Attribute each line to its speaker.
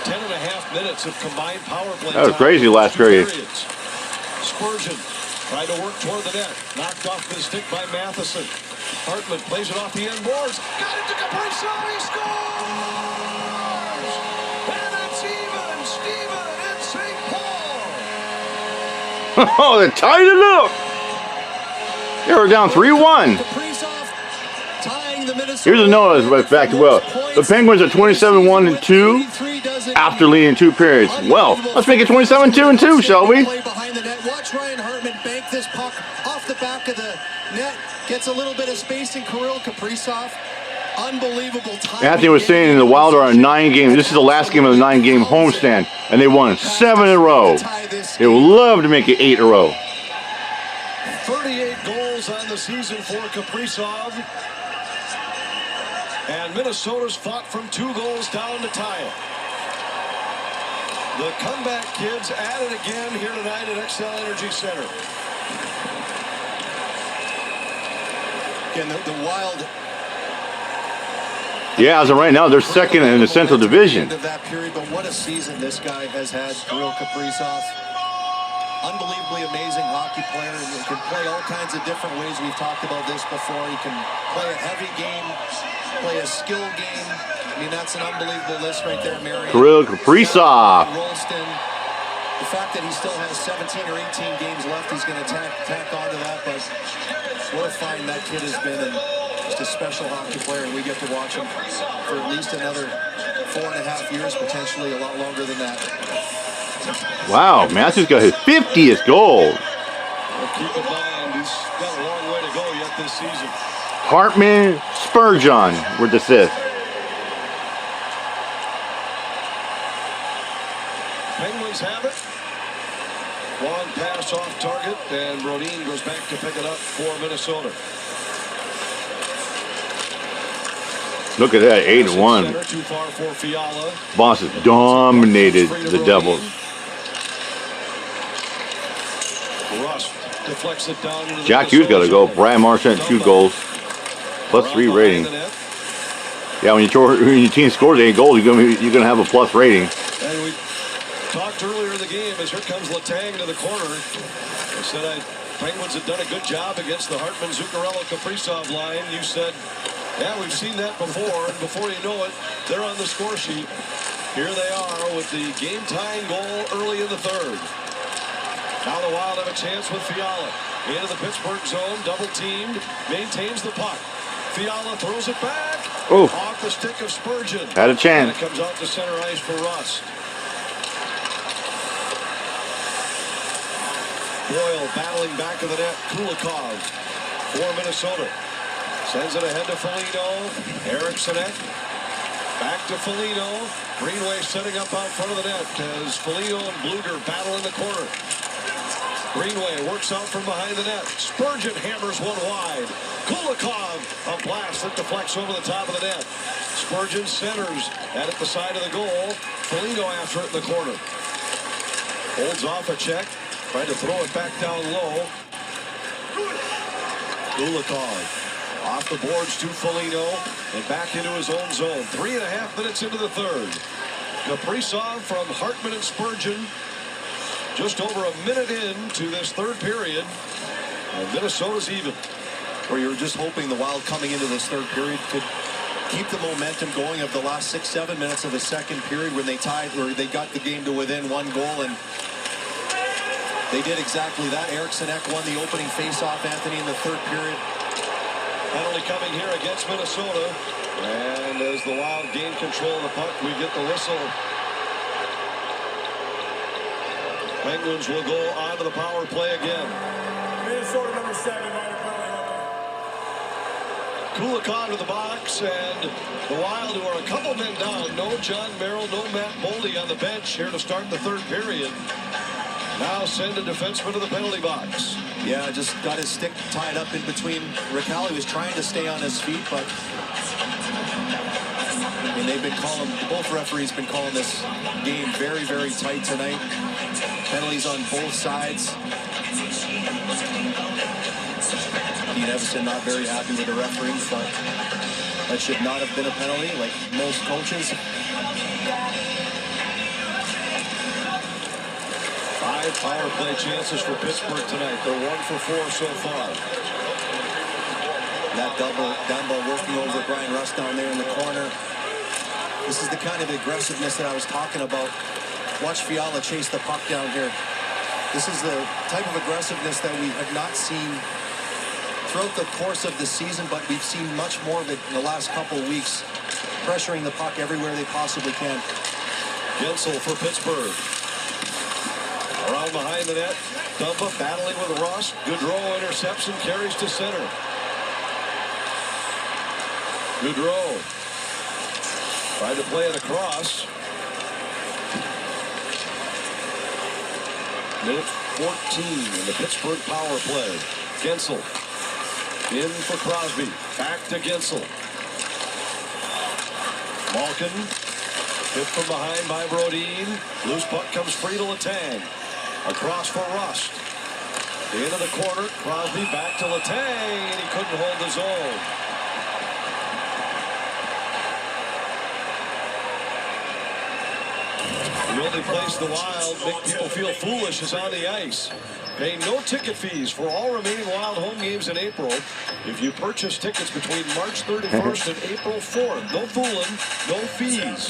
Speaker 1: 10.5 minutes of combined power play.
Speaker 2: That was crazy last period.
Speaker 1: Spurgeon tried to work toward the net. Knocked off the stick by Matheson. Hartman plays it off the end boards. Got it to Kaprizov. He scores! And it's even. Steven in St. Paul.
Speaker 2: Oh, they tied it up. They were down 3-1. Here's a note as back to well. The Penguins are 27-1-2 after leading 2 periods. Well, let's make it 27-2-2, shall we?
Speaker 3: Watch Ryan Hartman bank this puck off the back of the net. Gets a little bit of space in Kirill Kaprizov. Unbelievable time.
Speaker 2: Anthony was saying the Wild are on 9 games. This is the last game of the 9-game homestand, and they won 7 in a row. They would love to make it 8 in a row.
Speaker 1: 38 goals on the season for Kaprizov. And Minnesota's fought from 2 goals down to tie it. The comeback kids at it again here tonight at Xcel Energy Center.
Speaker 3: Again, the Wild.
Speaker 2: Yeah, as of right now, they're second in the Central Division.
Speaker 3: End of that period, but what a season this guy has had, Kirill Kaprizov. Unbelievably amazing hockey player. He can play all kinds of different ways. We've talked about this before. He can play a heavy game, play a skill game. I mean, that's an unbelievable list right there, Marion.
Speaker 2: Kirill Kaprizov.
Speaker 3: Rolston. The fact that he still has 17 or 18 games left, he's going to tack onto that. But what a find that kid has been, and just a special hockey player. And we get to watch him for at least another 4.5 years, potentially a lot longer than that.
Speaker 2: Wow, Matthews got his 50th goal.
Speaker 1: Well, keep in mind, he's got a long way to go yet this season.
Speaker 2: Hartman, Spurgeon were the 5th.
Speaker 1: Penguins have it. Long pass off target, and Brodin goes back to pick it up for Minnesota.
Speaker 2: Look at that, 8-1.
Speaker 1: Too far for Fiala.
Speaker 2: Boston dominated the Devils.
Speaker 1: Rust deflects it down into the
Speaker 2: Jack Hughes got to go. Brad Marchand 2 goals, +3 rating. Yeah, when your team scores 8 goals, you're gonna have a plus rating.
Speaker 1: And we talked earlier in the game as here comes Letang to the corner. I said Penguins had done a good job against the Hartman, Zuccarello, Kaprizov line. You said, yeah, we've seen that before, and before you know it, they're on the score sheet. Here they are with the game-tying goal early in the 3rd. Now the Wild have a chance with Fiala. Into the Pittsburgh zone, double-teamed, maintains the puck. Fiala throws it back.
Speaker 2: Oh.
Speaker 1: Off the stick of Spurgeon.
Speaker 2: Had a chance.
Speaker 1: And it comes out to center ice for Rust. Boyle battling back of the net. Kulikov for Minnesota. Sends it ahead to Foligno. Eriksson back to Foligno. Greenway setting up out front of the net as Foligno and Bluger battle in the corner. Greenway works out from behind the net. Spurgeon hammers one wide. Kulikov, a blast that deflects over the top of the net. Spurgeon centers at the side of the goal. Foligno after it in the corner. Holds off a check. Tried to throw it back down low. Kulikov off the boards to Foligno and back into his own zone. 3.5 minutes into the 3rd. Kaprizov from Hartman and Spurgeon. Just over a minute into this 3rd period, and Minnesota's even.
Speaker 3: Or you're just hoping the Wild coming into this 3rd period could keep the momentum going of the last 6-7 minutes of the 2nd period when they tied, or they got the game to within 1 goal, and they did exactly that. Eriksson won the opening faceoff, Anthony, in the 3rd period.
Speaker 1: Penalty coming here against Minnesota, and as the Wild gain control of the puck, we get the whistle. Penguins will go on to the power play again.
Speaker 4: Minnesota number 7.
Speaker 1: Kulikov to the box, and the Wild, who are a couple men down. No John Merrill, no Matt Boldy on the bench here to start the 3rd period. Now send a defenseman to the penalty box.
Speaker 3: Yeah, just got his stick tied up in between. Riccali was trying to stay on his feet, but I mean, they've been calling, both referees been calling this game very, very tight tonight. Penalties on both sides. Dean Evason not very happy with the referees, but that should not have been a penalty, like most coaches.
Speaker 1: 5 power play chances for Pittsburgh tonight. They're 1 for 4 so far.
Speaker 3: That down ball working over Brian Rust down there in the corner. This is the kind of aggressiveness that I was talking about. Watch Fiala chase the puck down here. This is the type of aggressiveness that we have not seen throughout the course of the season, but we've seen much more of it in the last couple of weeks, pressuring the puck everywhere they possibly can.
Speaker 1: Gensel for Pittsburgh. Around behind the net. Dumba battling with Rust. Goodrow interception, carries to center. Goodrow tried to play it across. Minute 14 in the Pittsburgh power play. Gensel in for Crosby. Back to Gensel. Malkin hit from behind by Brodin. Loose puck comes free to Letang. Across for Rust. Into the corner. Crosby back to Letang, and he couldn't hold his own. The only place the Wild make people feel foolish is on the ice. Pay no ticket fees for all remaining Wild home games in April. If you purchase tickets between March 31st and April 4th, no fooling, no fees.